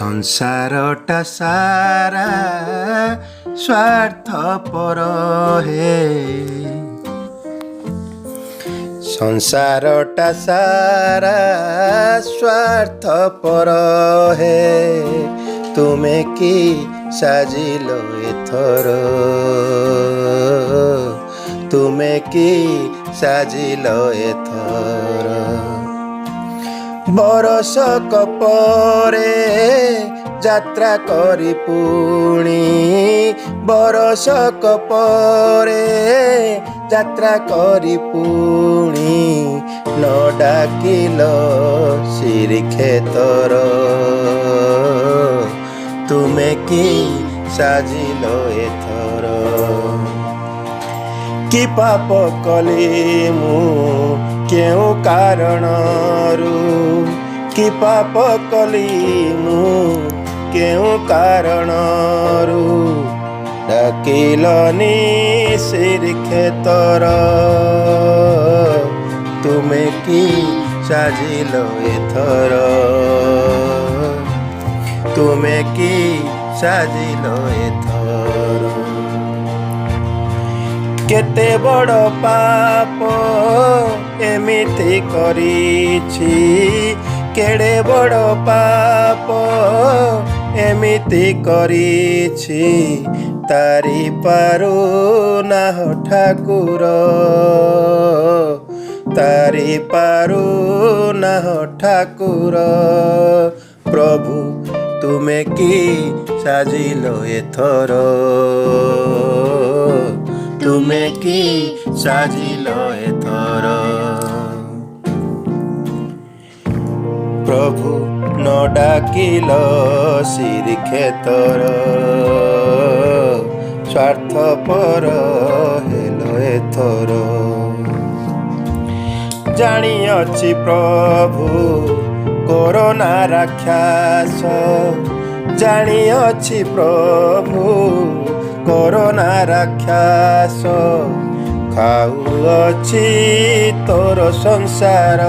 ସଂସାରଟା ସାରା ସ୍ୱାର୍ଥପର ହେ, ସଂସାରଟା ସାରା ସ୍ୱାର୍ଥପର ହେ, ତୁମେ କି ସାଜିଲ ଏଥର, ତୁମେ କି ସାଜିଲ ଏଥର। ବରଷକ ପରେ ଯାତ୍ରା କରି ପୁଣି, ବରଷକ ପରେ ଯାତ୍ରା କରି ପୁଣି, ନ ଡାକିଲ ଶ୍ରୀକ୍ଷେତ୍ର, ତୁମେ କି ସାଜିଲ ଏଥର। କି ପାପ କଲି ମୁଁ କେଉଁ କାରଣରୁ, କି ପାପ କଲି ମୁଁ କେଉଁ କାରଣରୁ, ଡାକିଲନି ଶ୍ରୀକ୍ଷେତ୍ର, ତୁମେ କି ସାଜିଲ ଏଥର, ତୁମେ କି ସାଜିଲ ଏଥର। କେତେ ବଡ଼ ପାପ ଏମିତି କରିଛି, କେଡ଼େ ବଡ଼ ପାପ ଏମିତି କରିଛି, ତାରି ପାରୁ ନାହ ଠାକୁର, ତାରି ପାରୁ ନାହ ଠାକୁର। ପ୍ରଭୁ ତୁମେ କି ସାଜିଲ ଏଥର, ତୁମେ କି ସାଜିଲ ଏଥର। ପ୍ରଭୁ ନ ଡାକିଲ ଶ୍ରୀକ୍ଷେତ୍ର, ସ୍ୱାର୍ଥପର ହେଲ ଏଥର। ଜାଣିଅଛି ପ୍ରଭୁ କରୋନା ରାକ୍ଷାସ, ଜାଣିଅଛି ପ୍ରଭୁ କରୋନା ରାକ୍ଷାସ, ଖାଉଅଛି ତୋର ସଂସାର,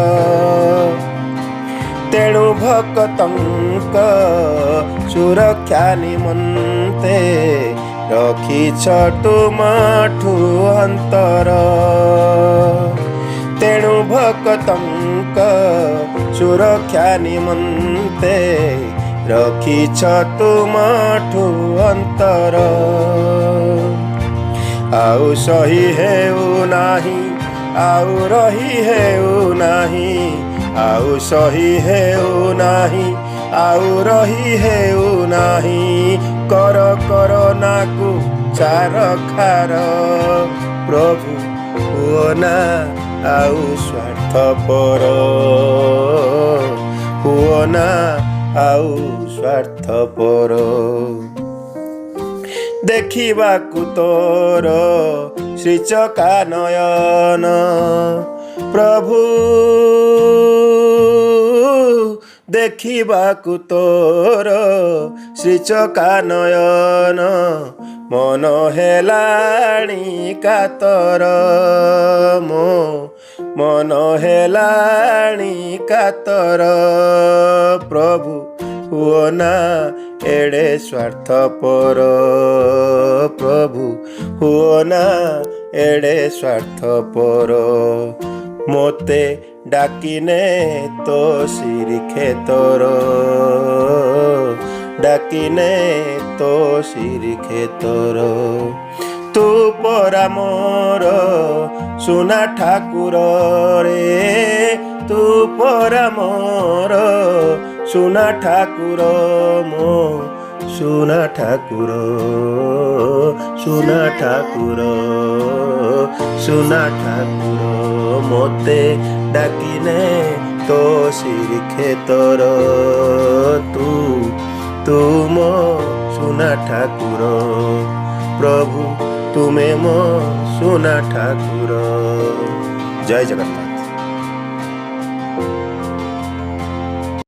ତେଣୁ ଭକ୍ତଙ୍କ ସୁରକ୍ଷା ନିମନ୍ତେ ରଖିଛ ତୁମଠୁ ଅନ୍ତର, ତେଣୁ ଭକ୍ତଙ୍କ ସୁରକ୍ଷା ନିମନ୍ତେ ରଖିଛ ତୁମଠୁ ଅନ୍ତର। ଆଉ ସହି ହେଉ ନାହିଁ, ଆଉ ରହି ହେଉ ନାହିଁ, ଆଉ ସହି ହେଉ ନାହିଁ, ଆଉ ରହି ହେଉ ନାହିଁ, କର କରୋନାକୁ ଛାରଖାର। ପ୍ରଭୁ ହୁଅ ନା ଆଉ ସ୍ୱାର୍ଥପର, ହୁଅ ନା ଆଉ ସ୍ୱାର୍ଥପର। ଦେଖିବାକୁ ତୋର ଶ୍ରୀଚକା ନୟନ, ପ୍ରଭୁ ଦେଖିବାକୁ ତୋର ଶ୍ରୀଚକା ନୟନ, ମନ ହେଲାଣି କାତର, ମୋ ମନ ହେଲାଣି କାତର। ପ୍ରଭୁ ହୁଅ ନା ଏଡ଼େ ସ୍ୱାର୍ଥପର, ପ୍ରଭୁ ହୁଅ ନା ଏଡ଼େ ସ୍ୱାର୍ଥପର। ମୋତେ ଡାକିନେ ତୋ ଶ୍ରୀକ୍ଷେତ୍ର, ଡାକିନେ ତୋ ଶ୍ରୀକ୍ଷେତ୍ର। ତୁ ପରା ମୋର ସୁନା ଠାକୁର ରେ, ତୁ ପରା ମୋର ସୁନା ଠାକୁର, ମୋ ସୁନା ଠାକୁର, ସୁନା ଠାକୁର, ସୁନା ଠାକୁର। ମୋତେ ଡାକିନେ ତୋ ଶ୍ରୀକ୍ଷେତ୍ର, ତୁ ମୋ ସୁନା ଠାକୁର। ପ୍ରଭୁ ତୁମେ ମୋ ସୁନା ଠାକୁର। ଜୟ ଜଗନ୍ନାଥ।